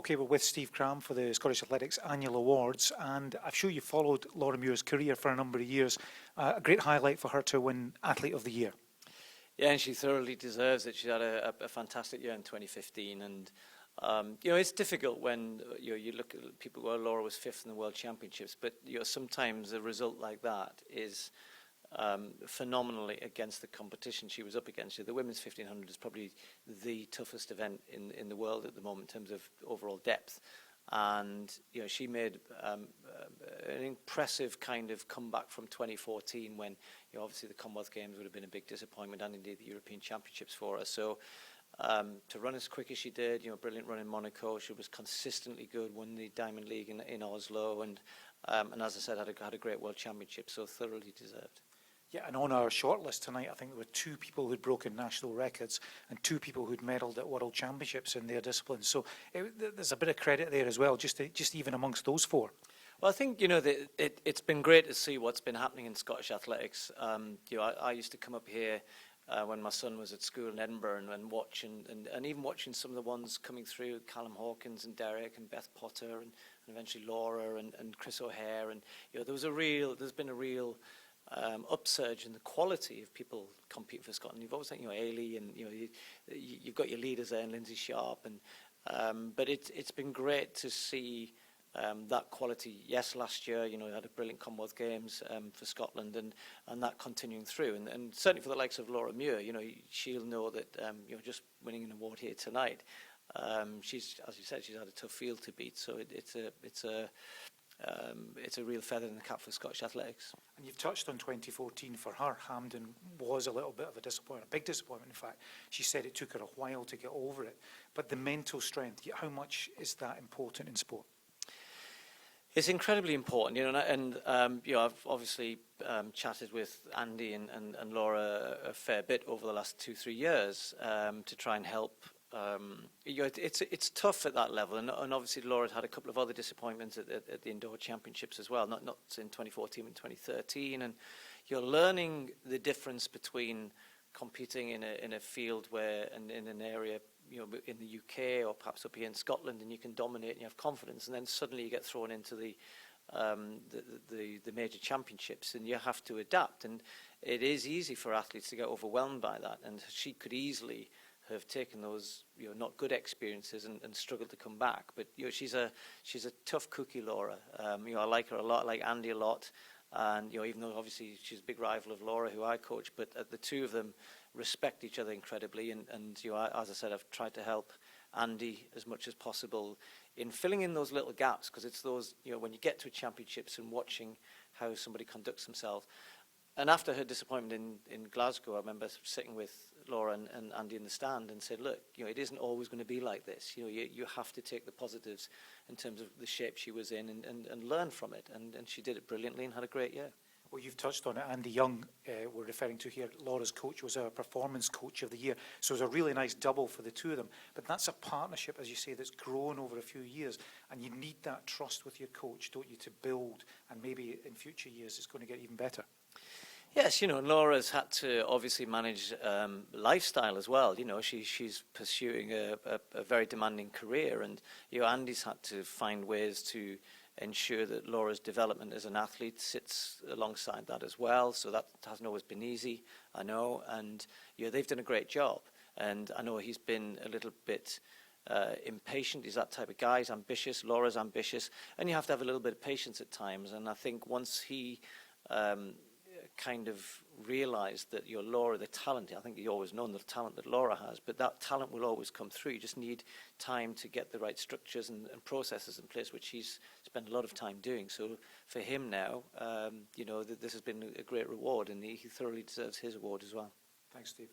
Okay, we're with Steve Cram for the Scottish Athletics Annual Awards, and I'm sure you followed Laura Muir's career for a number of years. A great highlight for her to win Athlete of the Year. Yeah, and she thoroughly deserves it. She had a fantastic year in 2015, and it's difficult when you look at people. Well, Laura was 5th in the World Championships, but sometimes a result like that is phenomenally against the competition she was up against. The women's 1500 is probably the toughest event in the world at the moment in terms of overall depth, and she made an impressive kind of comeback from 2014 when obviously the Commonwealth Games would have been a big disappointment, and indeed the European Championships for her. So to run as quick as she did, brilliant run in Monaco. She was consistently good, won the Diamond League in Oslo, and as I said, had a great World Championship, so thoroughly deserved. Yeah, and on our shortlist tonight, I think there were 2 people who'd broken national records and 2 people who'd medalled at World Championships in their disciplines. So there's a bit of credit there as well, just even amongst those 4. Well, I think it's been great to see what's been happening in Scottish athletics. I used to come up here when my son was at school in Edinburgh and watch and even watching some of the ones coming through, Callum Hawkins and Derek and Beth Potter and eventually Laura and Chris O'Hare, and there's been a real upsurge in the quality of people competing for Scotland. You've always had Ailey, and you've got your leaders there, and Lindsay Sharp, and but it's been great to see that quality. Yes, last year had a brilliant Commonwealth Games for Scotland, and that continuing through, and certainly for the likes of Laura Muir, she'll know that just winning an award here tonight. She's, as you said, she's had a tough field to beat, so it's a real feather in the cap for Scottish athletics. And you've touched on 2014 for her. Hampden was a little bit of a disappointment, a big disappointment in fact. She said it took her a while to get over it. But the mental strength, how much is that important in sport? It's incredibly important, and I've obviously chatted with Andy and Laura a fair bit over the last 2-3 years to try and help. It's tough at that level, and obviously Laura had a couple of other disappointments at the indoor championships as well, not in 2014 and 2013, and you're learning the difference between competing in a field where and in an area in the UK or perhaps up here in Scotland, and you can dominate and you have confidence, and then suddenly you get thrown into the major championships and you have to adapt, and it is easy for athletes to get overwhelmed by that, and she could easily have taken those not good experiences and struggled to come back. But she's a tough cookie, Laura. I like her a lot, I like Andy a lot, and even though obviously she's a big rival of Laura, who I coach, but the 2 of them respect each other incredibly, and as I said, I've tried to help Andy as much as possible in filling in those little gaps, because it's those when you get to championships and watching how somebody conducts themselves. And after her disappointment in Glasgow, I remember sitting with Laura and Andy in the stand and said, look, it isn't always going to be like this. You have to take the positives in terms of the shape she was in and learn from it. And she did it brilliantly and had a great year. Well, you've touched on it. Andy Young, we're referring to here, Laura's coach, was our performance coach of the year. So it was a really nice double for the 2 of them. But that's a partnership, as you say, that's grown over a few years. And you need that trust with your coach, don't you, to build. And maybe in future years it's going to get even better. Yes, Laura's had to obviously manage lifestyle as well. She's pursuing a very demanding career, and Andy's had to find ways to ensure that Laura's development as an athlete sits alongside that as well. So that hasn't always been easy, I know, and they've done a great job. And I know he's been a little bit impatient. He's that type of guy. He's ambitious. Laura's ambitious, and you have to have a little bit of patience at times. And I think once he kind of realised that Laura, the talent, I think he always known the talent that Laura has, but that talent will always come through. You just need time to get the right structures and processes in place, which he's spent a lot of time doing. So for him now, this has been a great reward, and he thoroughly deserves his award as well. Thanks, Steve.